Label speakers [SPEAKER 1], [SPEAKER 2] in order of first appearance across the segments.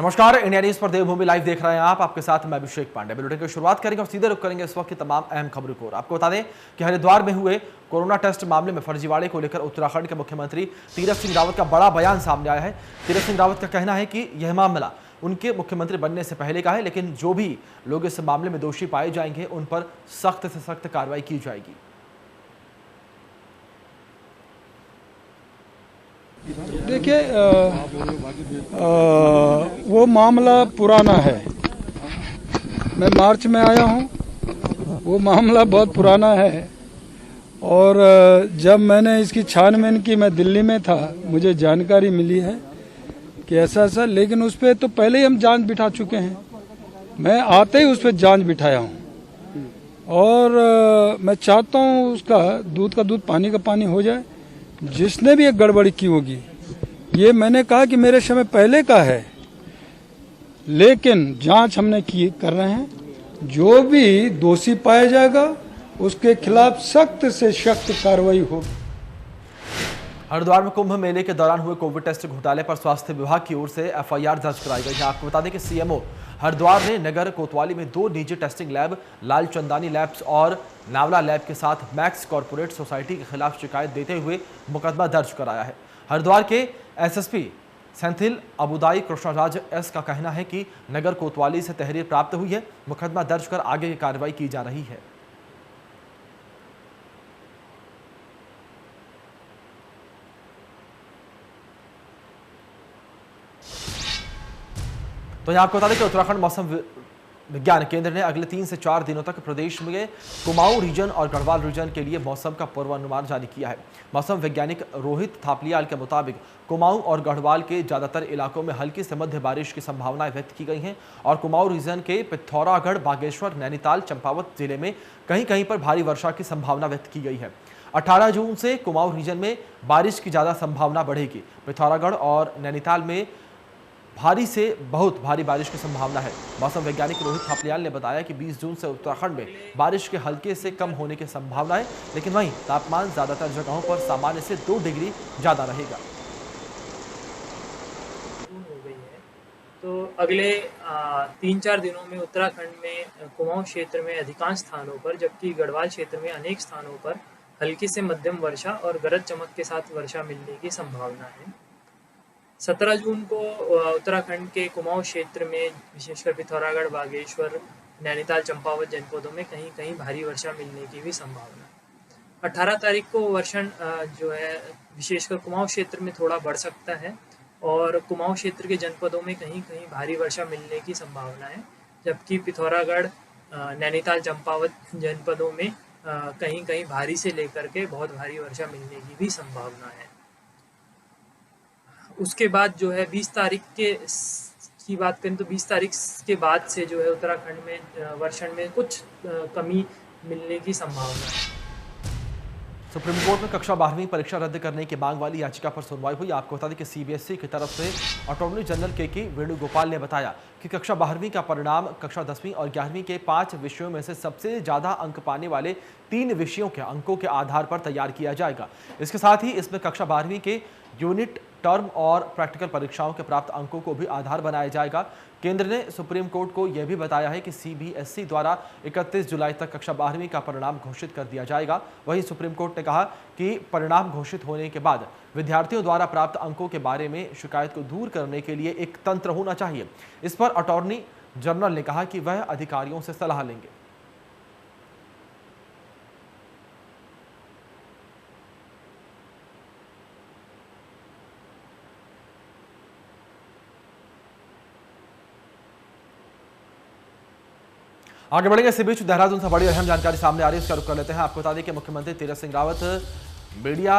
[SPEAKER 1] नमस्कार, India news पर देवभूमि live देख रहे हैं आप। आपके साथ मैं अभिषेक पांडे। बुलेटिन की शुरुआत करेंगे और सीधे रुख करेंगे इस वक्त की तमाम अहम खबरों को। आपको बता दें कि हरिद्वार में हुए कोरोना टेस्ट मामले में फर्जीवाड़े को लेकर उत्तराखंड के मुख्यमंत्री तीरथ सिंह रावत का बड़ा बयान सामने आया है। तीरथ सिंह रावत का कहना है कि यह मामला उनके मुख्यमंत्री बनने से पहले का है, लेकिन जो भी लोग इस मामले में दोषी पाए जाएंगे उन पर सख्त से सख्त कार्रवाई की जाएगी।
[SPEAKER 2] देखिए, वो मामला पुराना है। मैं मार्च में आया हूँ, वो मामला बहुत पुराना है। और जब मैंने इसकी छानबीन की, मैं दिल्ली में था, मुझे जानकारी मिली है कि ऐसा ऐसा, लेकिन उस पर तो पहले ही हम जांच बिठा चुके हैं। मैं आते ही उस पर जांच बिठाया हूँ और मैं चाहता हूँ उसका दूध का दूध, पानी का पानी हो जाए। जिसने भी एक गड़बड़ी की होगी, ये मैंने कहा कि मेरे समय पहले का है, लेकिन जांच हमने की कर रहे हैं। जो भी दोषी पाया जाएगा उसके खिलाफ सख्त से सख्त कार्रवाई होगी।
[SPEAKER 1] हरिद्वार में कुंभ मेले के दौरान हुए कोविड टेस्ट घोटाले पर स्वास्थ्य विभाग की ओर से एफआईआर दर्ज कराई गई है। आपको बता दें कि सीएमओ हरिद्वार ने नगर कोतवाली में 2 निजी टेस्टिंग लैब, लाल चंदानी लैब्स और नावला लैब के साथ मैक्स कॉर्पोरेट सोसाइटी के खिलाफ शिकायत देते हुए मुकदमा दर्ज कराया है। हरिद्वार के एसएसपी सेंथिल अबुदाई कृष्णराज एस का कहना है कि नगर कोतवाली से तहरीर प्राप्त हुई है। मुकदमा दर्ज कर आगे की कार्रवाई की जा रही है। तो यहाँ आपको बता दें कि उत्तराखंड मौसम विज्ञान केंद्र ने अगले 3 से 4 दिनों तक प्रदेश में कुमाऊं रीजन और गढ़वाल रीजन के लिए मौसम का पूर्वानुमान जारी किया है। मौसम वैज्ञानिक रोहित थापलियाल के मुताबिक कुमाऊं और गढ़वाल के ज्यादातर इलाकों में हल्की से मध्य बारिश की संभावनाएं व्यक्त की गई हैं और कुमाऊं रीजन के पिथौरागढ़, बागेश्वर, नैनीताल, चंपावत जिले में कहीं कहीं पर भारी वर्षा की संभावना व्यक्त की गई है। 18 जून से कुमाऊं रीजन में बारिश की ज्यादा संभावना बढ़ेगी। पिथौरागढ़ और नैनीताल में भारी से बहुत भारी बारिश की संभावना है। मौसम वैज्ञानिक रोहित थापलियाल ने बताया कि 20 जून से उत्तराखंड में बारिश के हल्के से कम होने की संभावना है, लेकिन वहीं तापमान ज्यादातर जगहों पर सामान्य से 2 डिग्री ज्यादा रहेगा।
[SPEAKER 3] हो गई है तो अगले 3-4 दिनों में उत्तराखंड में कुमाऊं क्षेत्र में अधिकांश स्थानों पर, जबकि गढ़वाल क्षेत्र में अनेक स्थानों पर हल्की से मध्यम वर्षा और गरज चमक के साथ वर्षा मिलने की संभावना है। 17 जून को उत्तराखंड के कुमाऊं क्षेत्र में विशेषकर पिथौरागढ़, बागेश्वर, नैनीताल, चंपावत जनपदों में कहीं कहीं भारी वर्षा मिलने की भी संभावना है। 18 तारीख को वर्षण जो है विशेषकर कुमाऊं क्षेत्र में थोड़ा बढ़ सकता है और कुमाऊं क्षेत्र के जनपदों में कहीं कहीं भारी वर्षा मिलने की संभावना है, जबकि पिथौरागढ़, नैनीताल, चंपावत जनपदों में कहीं कहीं भारी से लेकर के बहुत भारी वर्षा मिलने की भी संभावना है। उसके बाद जो है 20 तारीख की बात करें तो 20 तारीख के बाद से जो है उत्तराखंड में वर्षण में कुछ कमी मिलने की संभावना है।
[SPEAKER 1] सुप्रीम कोर्ट में कक्षा 12वीं परीक्षा रद्द करने की मांग वाली याचिका पर सुनवाई हुई। आपको बता दें कि सीबीएसई की तरफ से अटॉर्नी जनरल के वेणुगोपाल ने बताया कि कक्षा 12वीं का परिणाम कक्षा 10वीं और 11वीं के 5 विषयों में से सबसे ज्यादा अंक पाने वाले 3 विषयों के अंकों के आधार पर तैयार किया जाएगा। इसके साथ ही इसमें कक्षा 12वीं के यूनिट, टर्म और प्रैक्टिकल परीक्षाओं के प्राप्त अंकों को भी आधार बनाया जाएगा। केंद्र ने सुप्रीम कोर्ट को यह भी बताया है कि सीबीएसई द्वारा 31 जुलाई तक कक्षा 12वीं का परिणाम घोषित कर दिया जाएगा। वहीं सुप्रीम कोर्ट ने कहा कि परिणाम घोषित होने के बाद विद्यार्थियों द्वारा प्राप्त अंकों के बारे में शिकायत को दूर करने के लिए एक तंत्र होना चाहिए। इस पर अटॉर्नी जनरल ने कहा कि वह अधिकारियों से सलाह लेंगे। आगे बढ़ेंगे। इसी बीच देहरादून से बड़ी अहम जानकारी सामने आ रही है, उसका रुख कर लेते हैं। आपको बता दें कि मुख्यमंत्री तीरथ सिंह रावत मीडिया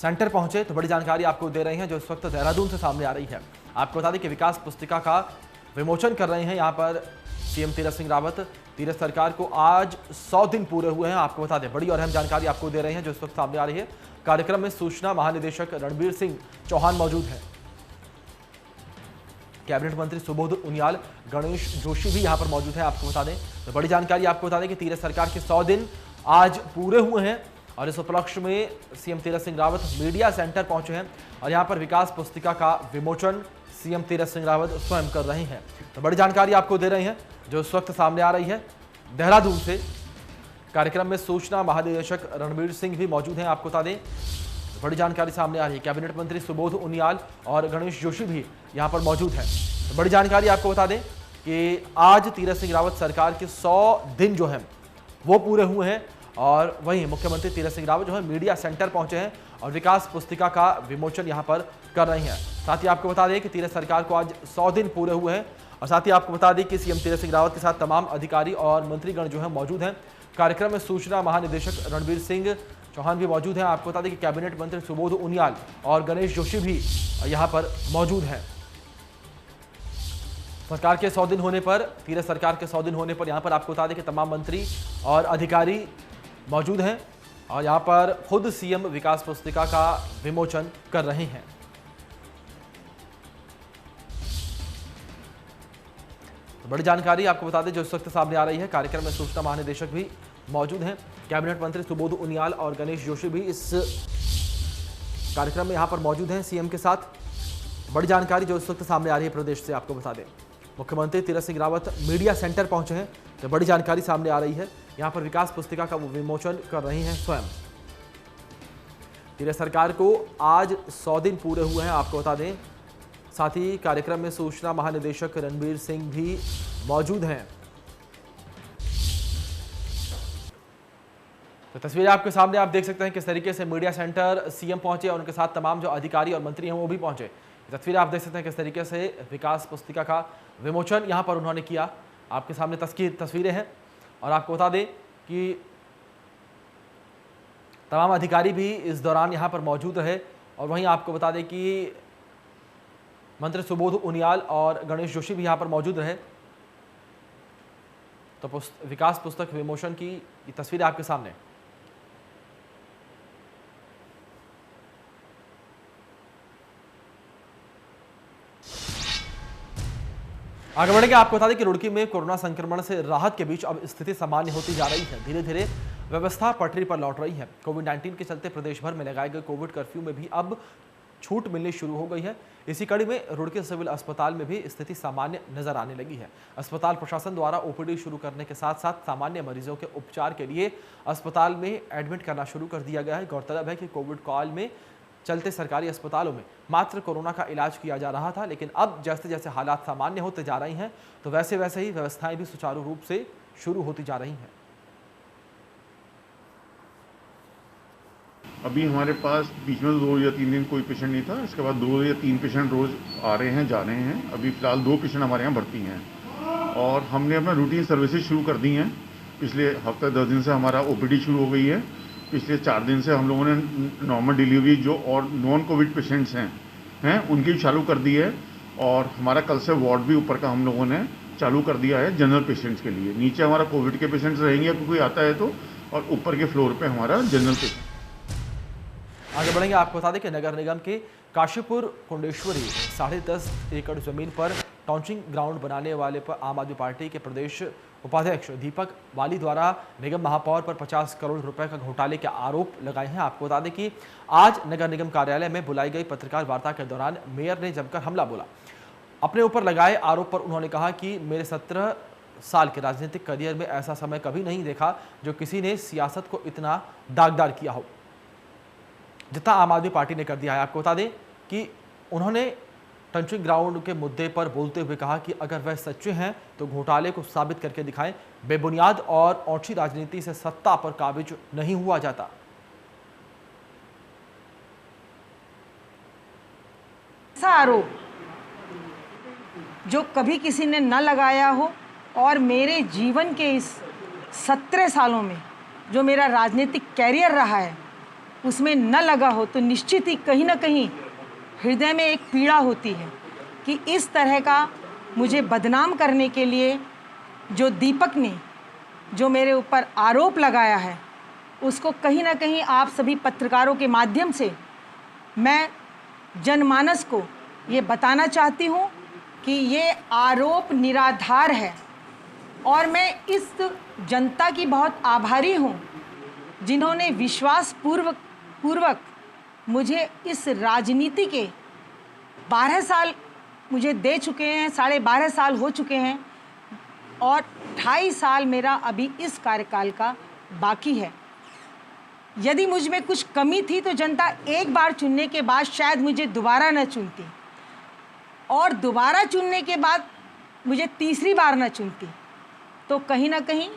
[SPEAKER 1] सेंटर पहुंचे, तो बड़ी जानकारी आपको दे रहे हैं जो इस वक्त देहरादून से सामने आ रही है। आपको बता दें कि विकास पुस्तिका का विमोचन कर रहे हैं यहाँ पर सीएम तीरथ सिंह रावत। तीरथ सरकार को आज 100 दिन पूरे हुए हैं। आपको बता दें, बड़ी और अहम जानकारी आपको दे रहे हैं जो इस वक्त सामने आ रही है। कार्यक्रम में सूचना महानिदेशक रणबीर सिंह चौहान मौजूद है। कैबिनेट मंत्री सुबोध उनियाल, गणेश जोशी भी यहां पर मौजूद है। आपको बता दें, तो बड़ी जानकारी आपको बता दें कि तीरथ सरकार के 100 दिन आज पूरे हुए हैं और इस उपलक्ष्य में CM Tirath Singh Rawat media centre पहुंचे हैं और यहां पर विकास पुस्तिका का विमोचन सीएम तीरथ सिंह रावत स्वयं कर रहे हैं। तो बड़ी जानकारी आपको दे रहे हैं जो इस वक्त सामने आ रही है देहरादून से। कार्यक्रम में सूचना महानिदेशक रणबीर सिंह भी मौजूद हैं। आपको बता दें बड़ी जानकारी सामने आ रही है, कैबिनेट मंत्री सुबोध उनियाल और गणेश जोशी भी यहां पर मौजूद हैं। तो बड़ी जानकारी आपको बता दें कि आज तीरथ सिंह रावत सरकार के 100 दिन जो हैं वो पूरे हुए हैं और वहीं मुख्यमंत्री तीरथ सिंह रावत जो है मीडिया सेंटर पहुंचे हैं और विकास पुस्तिका का विमोचन यहां पर कर रहे हैं। साथ ही आपको बता दें कि तीरथ सरकार को आज 100 दिन पूरे हुए हैं और साथ ही आपको बता दें कि सीएम तीरथ सिंह रावत के साथ तमाम अधिकारी और मंत्रीगण जो है मौजूद हैं। कार्यक्रम में सूचना महानिदेशक रणबीर सिंह चौहान भी मौजूद हैं। आपको बता दें कि कैबिनेट मंत्री सुबोध उनियाल और गणेश जोशी भी यहां पर मौजूद हैं। सरकार के 100 दिन होने पर, तीरथ सरकार के 100 दिन होने पर यहां पर आपको बता दें कि तमाम मंत्री और अधिकारी मौजूद हैं और यहां पर खुद सीएम विकास पुस्तिका का विमोचन कर रहे हैं। तो बड़ी जानकारी आपको बता दें जो इस वक्त सामने आ रही है। कार्यक्रम में सूचना महानिदेशक भी मौजूद हैं। कैबिनेट मंत्री सुबोध उनियाल और गणेश जोशी भी इस कार्यक्रम में यहां पर मौजूद हैं सीएम के साथ। बड़ी जानकारी जो इस वक्त सामने आ रही है प्रदेश से आपको बता दें, मुख्यमंत्री तीरथ सिंह रावत मीडिया सेंटर पहुंचे हैं। तो बड़ी जानकारी सामने आ रही है, यहां पर विकास पुस्तिका का वो विमोचन कर रहे हैं स्वयं। तीरथ सरकार को आज 100 दिन पूरे हुए हैं आपको बता दें। साथ ही कार्यक्रम में सूचना महानिदेशक रणबीर सिंह भी मौजूद हैं। तो तस्वीरें आपके सामने आप देख सकते हैं किस तरीके से मीडिया सेंटर सीएम पहुंचे और उनके साथ तमाम जो अधिकारी और मंत्री हैं वो भी पहुंचे। तस्वीरें आप देख सकते हैं किस तरीके से विकास पुस्तिका का विमोचन यहां पर उन्होंने किया। आपके सामने तस्वीरें हैं और आपको बता दें कि तमाम अधिकारी भी इस दौरान यहां पर मौजूद रहे और वहीं आपको बता दें कि मंत्री सुबोध उनियाल और गणेश जोशी भी यहां पर मौजूद रहे। तो विकास पुस्तक विमोचन की ये तस्वीरें आपके सामने। आगे बढ़ेंगे। आपको बता दें कि रुड़की में कोरोना संक्रमण से राहत के बीच अब स्थिति सामान्य होती जा रही है। धीरे धीरे व्यवस्था पटरी पर लौट रही है। कोविड-19 के चलते प्रदेश भर में लगाए गए कोविड कर्फ्यू में भी अब छूट मिलनी शुरू हो गई है। इसी कड़ी में रुड़की सिविल अस्पताल में भी स्थिति सामान्य नजर आने लगी है। अस्पताल प्रशासन द्वारा ओपीडी शुरू करने के साथ साथ सामान्य मरीजों के उपचार के लिए अस्पताल में एडमिट करना शुरू कर दिया गया है। गौरतलब है कि कोविड काल में चलते सरकारी अस्पतालों में मात्र कोरोना का इलाज किया जा रहा था, लेकिन अब जैसे जैसे हालात सामान्य होते जा रही हैं तो वैसे वैसे ही व्यवस्थाएं भी सुचारू रूप से शुरू होती जा रही हैं।
[SPEAKER 4] अभी हमारे पास बीच में 2 या 3 दिन कोई पेशेंट नहीं था। इसके बाद 2 या 3 पेशेंट रोज़ आ रहे हैं, जा रहे हैं। अभी फ़िलहाल 2 पेशेंट हमारे यहाँ भर्ती हैं और हमने अपना रूटीन सर्विसेज शुरू कर दी हैं। पिछले हफ्ते 10 दिन से हमारा ओपीडी शुरू हो गई है। पिछले 4 दिन से हम लोगों ने नॉर्मल डिलीवरी जो और नॉन कोविड पेशेंट्स हैं उनकी चालू कर दी है और हमारा कल से वार्ड भी ऊपर का हम लोगों ने चालू कर दिया है जनरल पेशेंट्स के लिए। नीचे हमारा कोविड के पेशेंट्स रहेंगे अगर कोई आता है तो, और ऊपर के फ्लोर पे हमारा जनरल पेशेंट।
[SPEAKER 1] आगे बढ़ेंगे। आपको बता दें कि नगर निगम के काशीपुर कुंडेश्वरी 10.5 एकड़ जमीन पर टाउनशिंग ग्राउंड बनाने वाले पर आम आदमी पार्टी के प्रदेश उपाध्यक्ष दीपक वाली द्वारा निगम महापौर पर 50 करोड़ रुपए का घोटाले के आरोप लगाए हैं। आपको बता दें कि आज नगर निगम कार्यालय में बुलाई गई पत्रकार वार्ता के दौरान मेयर ने जमकर हमला बोला। अपने ऊपर लगाए आरोप पर उन्होंने कहा कि मेरे 17 साल के राजनीतिक करियर में ऐसा समय कभी नहीं देखा जो किसी ने सियासत को इतना दागदार किया हो जितना आम आदमी पार्टी ने कर दिया है। आपको बता दें कि उन्होंने टंचिंग ग्राउंड के मुद्दे पर बोलते हुए कहा कि अगर वह सच्चे हैं तो घोटाले को साबित करके दिखाएं। बेबुनियाद और औंठी राजनीति से सत्ता पर काबिज नहीं हुआ जाता।
[SPEAKER 5] ऐसा आरोप जो कभी किसी ने न लगाया हो और मेरे जीवन के इस 17 सालों में जो मेरा राजनीतिक कैरियर रहा है उसमें न लगा हो तो निश्चित ही कहीं ना कहीं हृदय में एक पीड़ा होती है कि इस तरह का मुझे बदनाम करने के लिए जो दीपक ने जो मेरे ऊपर आरोप लगाया है उसको कहीं ना कहीं आप सभी पत्रकारों के माध्यम से मैं जनमानस को ये बताना चाहती हूँ कि ये आरोप निराधार है और मैं इस जनता की बहुत आभारी हूँ जिन्होंने विश्वास पूर्वक मुझे इस राजनीति के 12 साल मुझे दे चुके हैं, 12.5 साल हो चुके हैं और 2.5 साल मेरा अभी इस कार्यकाल का बाकी है। यदि मुझ में कुछ कमी थी तो जनता एक बार चुनने के बाद शायद मुझे दोबारा न चुनती और दोबारा चुनने के बाद मुझे तीसरी बार न चुनती। तो कहीं ना कहीं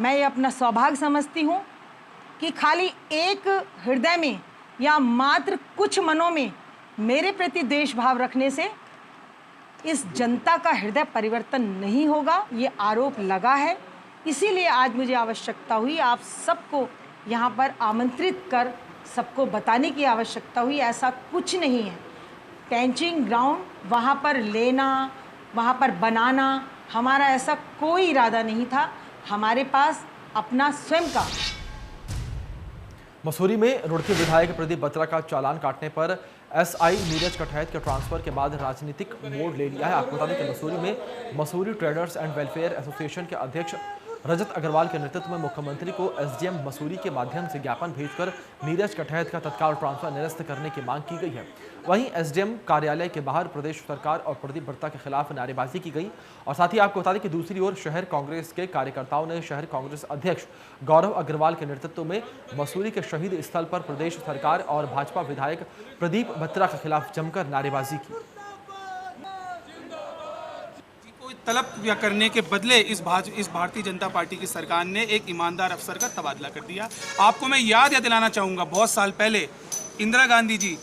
[SPEAKER 5] मैं ये अपना सौभाग्य समझती हूँ कि खाली एक हृदय में या मात्र कुछ मनों में मेरे प्रति देश भाव रखने से इस जनता का हृदय परिवर्तन नहीं होगा, ये आरोप लगा है। इसीलिए आज मुझे आवश्यकता हुई आप सबको यहाँ पर आमंत्रित कर सबको बताने की आवश्यकता हुई। ऐसा कुछ नहीं है, टेंचिंग ग्राउंड वहाँ पर लेना, वहाँ पर बनाना हमारा ऐसा कोई इरादा नहीं था। हमारे पास अपना स्वयं का।
[SPEAKER 1] मसूरी में रुड़की विधायक प्रदीप बत्रा का चालान काटने पर एसआई नीरज कठैत के ट्रांसफर के बाद राजनीतिक मोड़ ले लिया है। आपको बता दें कि मसूरी में Mussoorie traders and welfare association के अध्यक्ष रजत अग्रवाल के नेतृत्व में मुख्यमंत्री को एसडीएम मसूरी के माध्यम से ज्ञापन भेजकर नीरज कठैत का तत्काल ट्रांसफर निरस्त करने की मांग की गई है। वहीं एसडीएम कार्यालय के बाहर प्रदेश सरकार और प्रदीप बत्रा के खिलाफ नारेबाजी की गई। और साथ ही आपको बता दें कि दूसरी ओर शहर कांग्रेस के कार्यकर्ताओं ने शहर कांग्रेस अध्यक्ष गौरव अग्रवाल के नेतृत्व में मसूरी के शहीद स्थल पर प्रदेश सरकार और भाजपा विधायक प्रदीप बत्रा के खिलाफ जमकर नारेबाजी की।
[SPEAKER 6] तलब करने के बदले इस भारतीय जनता पार्टी की सरकार ने एक ईमानदार अफसर का तबादला कर दिया। आपको मैं याद दिलाना चाहूँगा, बहुत साल पहले इंदिरा गांधी जी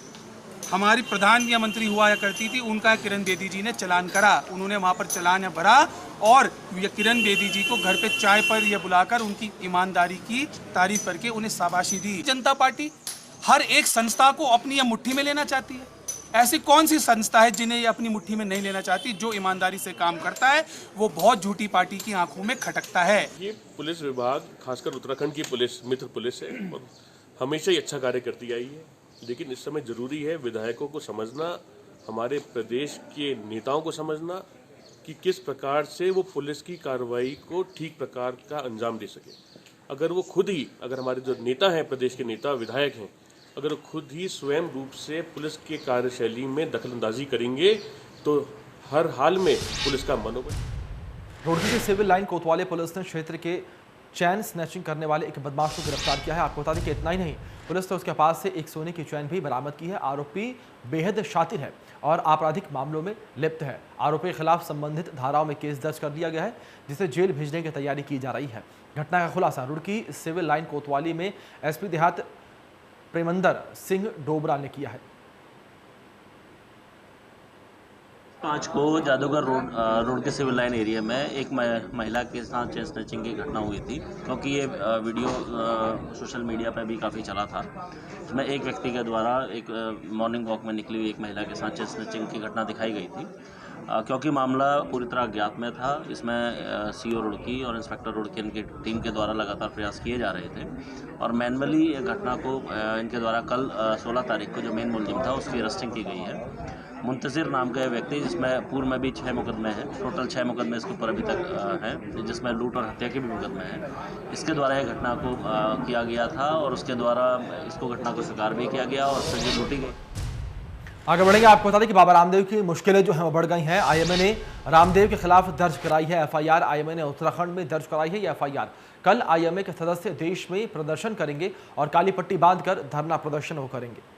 [SPEAKER 6] हमारी प्रधान या मंत्री हुआ करती थी, उनका किरण बेदी जी ने चालान करा। उन्होंने वहाँ पर चालान भरा और किरण बेदी जी को घर पे चाय पर यह बुलाकर उनकी ईमानदारी की तारीफ करके उन्हें शाबाशी दी। जनता पार्टी हर एक संस्था को अपनी मुट्ठी में लेना चाहती है। ऐसी कौन सी संस्था है जिन्हें ये अपनी मुट्ठी में नहीं लेना चाहती? जो ईमानदारी से काम करता है वो बहुत झूठी पार्टी की आंखों में खटकता है।
[SPEAKER 7] ये पुलिस विभाग, खासकर उत्तराखंड की पुलिस मित्र पुलिस है और हमेशा ही अच्छा कार्य करती आई है। लेकिन इस समय जरूरी है विधायकों को समझना, हमारे प्रदेश के नेताओं को समझना कि किस प्रकार से वो पुलिस की कार्रवाई को ठीक प्रकार का अंजाम दे सके। अगर हमारे जो नेता हैं, प्रदेश के नेता विधायक हैं, अगर खुद ही स्वयं रूप से पुलिस के कार्यशैली में दखलंदाजी करेंगे तो हर हाल में पुलिस का मनोबल।
[SPEAKER 1] रुड़की की सिविल लाइन कोतवाली पुलिस ने क्षेत्र के चैन स्नैचिंग करने वाले एक बदमाश को गिरफ्तार किया है। आपको बता दें कि इतना ही नहीं, पुलिस ने उसके पास से एक सोने की चैन भी बरामद की है। आरोपी बेहद शातिर है और आपराधिक मामलों में लिप्त है। आरोपी के खिलाफ संबंधित धाराओं में केस दर्ज कर दिया गया है, जिसे जेल भेजने की तैयारी की जा रही है। घटना का खुलासा रुड़की सिविल लाइन कोतवाली में एसपी देहात प्रेमंदर सिंह डोबरा ने किया है।
[SPEAKER 8] 5 को जादूगर रोड के सिविल लाइन एरिया में एक महिला के साथ चेन स्नैचिंग की घटना हुई थी। क्योंकि ये वीडियो सोशल मीडिया पर भी काफ़ी चला था, इसमें एक व्यक्ति के द्वारा एक मॉर्निंग वॉक में निकली हुई एक महिला के साथ चेन स्नैचिंग की घटना दिखाई गई थी। क्योंकि मामला पूरी तरह अज्ञात में था, इसमें सीओ रुड़की और इंस्पेक्टर रुड़की इनकी टीम के द्वारा लगातार प्रयास किए जा रहे थे और मैनुअली ये घटना को इनके द्वारा कल 16 तारीख को जो मेन मुलजिम था उसकी अरेस्टिंग की गई है। मुंतज़िर नाम का व्यक्ति, जिसमें पूर्व में भी 6 मुकदमे हैं, टोटल 6 मुकदमे इसके ऊपर अभी तक हैं, जिसमें लूट और हत्या के भी मुकदमे हैं। इसके द्वारा यह घटना को किया गया था और उसके द्वारा इसको घटना को स्वीकार भी किया गया और सजी लूटी गई।
[SPEAKER 1] आगे बढ़ेंगे। आपको बता दें कि बाबा रामदेव की मुश्किलें जो हैं वो बढ़ गई हैं। आईएमए ने रामदेव के खिलाफ दर्ज कराई है एफआईआर। आईएमए ने उत्तराखंड में दर्ज कराई है ये एफआईआर। कल आईएमए के सदस्य देश में प्रदर्शन करेंगे और काली पट्टी बांधकर धरना प्रदर्शन वो करेंगे।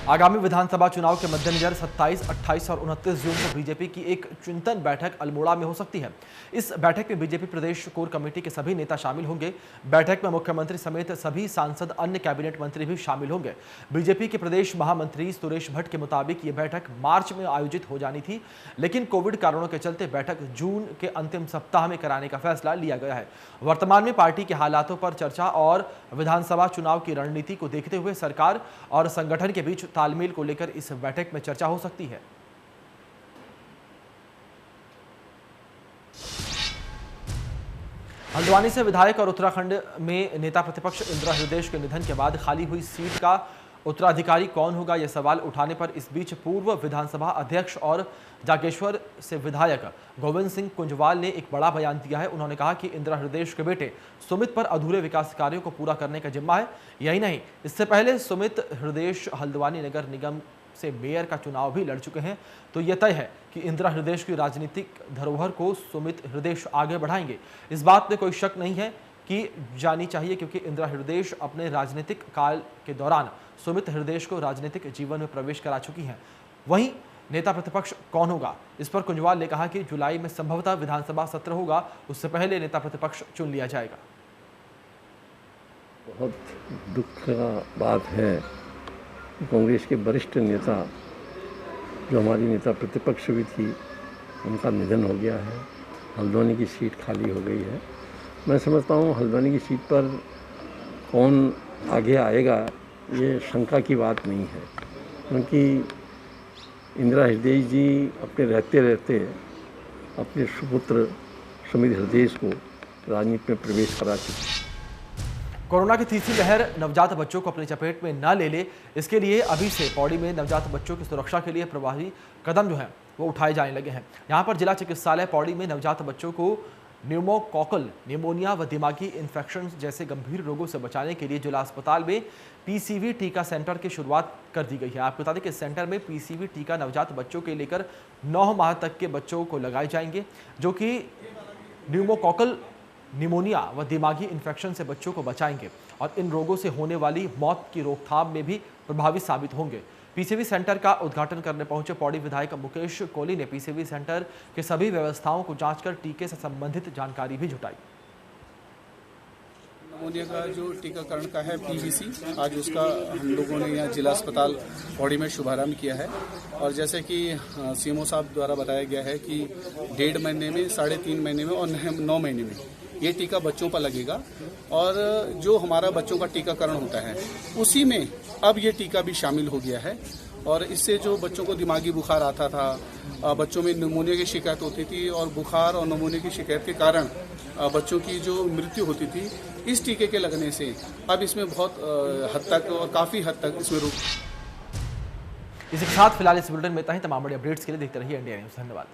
[SPEAKER 1] आगामी विधानसभा चुनाव के मद्देनजर 27, 28 और 29 जून को बीजेपी की एक चिंतन बैठक अल्मोड़ा में हो सकती है। इस बैठक में बीजेपी प्रदेश कोर कमेटी के सभी नेता शामिल होंगे। बैठक में मुख्यमंत्री समेत सभी सांसद, अन्य कैबिनेट मंत्री भी शामिल होंगे। बीजेपी के प्रदेश महामंत्री सुरेश भट्ट के मुताबिक ये बैठक मार्च में आयोजित हो जानी थी, लेकिन कोविड कारणों के चलते बैठक जून के अंतिम सप्ताह में कराने का फैसला लिया गया है। वर्तमान में पार्टी के हालातों पर चर्चा और विधानसभा चुनाव की रणनीति को देखते हुए सरकार और संगठन के बीच तालमेल को लेकर इस बैठक में चर्चा हो सकती है। हल्द्वानी से विधायक और उत्तराखंड में नेता प्रतिपक्ष इंदिरा हृदयेश के निधन के बाद खाली हुई सीट का उत्तराधिकारी कौन होगा, यह सवाल उठाने पर इस बीच पूर्व विधानसभा अध्यक्ष और जागेश्वर से विधायक गोविंद सिंह कुंजवाल ने एक बड़ा बयान दिया है। उन्होंने कहा कि इंदिरा हृदय के बेटे सुमित पर अधूरे विकास कार्यों को पूरा करने का जिम्मा है। यही नहीं, इससे पहले सुमित हृदय हल्द्वानी नगर निगम से मेयर का चुनाव भी लड़ चुके हैं। तो यह तय है कि इंदिरा हृदय की राजनीतिक धरोहर को सुमित हृदय आगे बढ़ाएंगे। इस बात में कोई शक नहीं है कि जानी चाहिए, क्योंकि इंदिरा हृदय अपने राजनीतिक काल के दौरान सुमित हृदय को राजनीतिक जीवन में प्रवेश करा चुकी हैं। वहीं नेता प्रतिपक्ष कौन होगा, इस पर कुंजवाल ने कहा कि जुलाई में संभवतः विधानसभा सत्र होगा, उससे पहले नेता प्रतिपक्ष चुन लिया जाएगा।
[SPEAKER 9] बहुत दुख का बात है, कांग्रेस के वरिष्ठ नेता जो हमारी नेता प्रतिपक्ष भी थी, उनका निधन हो गया है। हल्द्वानी की सीट खाली हो गई है। मैं समझता हूँ हल्द्वानी की सीट पर कौन आगे आएगा ये शंका की बात नहीं है, क्योंकि इंदिरा हृदय जी अपने रहते रहते अपने सुपुत्र सुमित हृदय को राजनीति में प्रवेश करा चुके।
[SPEAKER 1] कोरोना की तीसरी लहर नवजात बच्चों को अपनी चपेट में न ले ले, इसके लिए अभी से पौड़ी में नवजात बच्चों की सुरक्षा के लिए प्रभावी कदम जो है वो उठाए जाने लगे हैं। यहाँ पर जिला चिकित्सालय पौड़ी में नवजात बच्चों को न्यूमोकॉकल निमोनिया व दिमागी इन्फेक्शन जैसे गंभीर रोगों से बचाने के लिए जिला अस्पताल में पीसीवी टीका सेंटर की शुरुआत कर दी गई है। आपको बता दें कि इस सेंटर में पीसीवी टीका नवजात बच्चों के लेकर 9 माह तक के बच्चों को लगाए जाएंगे, जो कि न्यूमोकॉकल निमोनिया व दिमागी इन्फेक्शन से बच्चों को बचाएंगे और इन रोगों से होने वाली मौत की रोकथाम में भी प्रभावी साबित होंगे। पीसीवी सेंटर का उद्घाटन करने पहुंचे पौड़ी विधायक मुकेश कोहली ने पीसीवी सेंटर के सभी व्यवस्थाओं को जांचकर टीके से संबंधित जानकारी भी जुटाई।
[SPEAKER 10] निमोनिया का जो टीकाकरण का है पीवीसी, आज उसका हम लोगों ने यहाँ जिला अस्पताल पौड़ी में शुभारंभ किया है। और जैसे कि सीएमओ साहब द्वारा बताया गया है कि 1.5 महीने में, 3.5 महीने में और 9 महीने में ये टीका बच्चों पर लगेगा। और जो हमारा बच्चों का टीकाकरण होता है उसी में अब ये टीका भी शामिल हो गया है। और इससे जो बच्चों को दिमागी बुखार आता था, बच्चों में निमोनिया की शिकायत होती थी और बुखार और निमोनिया की शिकायत के कारण बच्चों की जो मृत्यु होती थी, इस टीके के लगने से अब इसमें बहुत हद तक और काफ़ी हद तक इसमें रुक।
[SPEAKER 1] इसी के साथ फिलहाल इस बुलेटिन में इतना ही। तमाम बड़े अपडेट्स के लिए देखते रहिए इंडिया न्यूज़। धन्यवाद।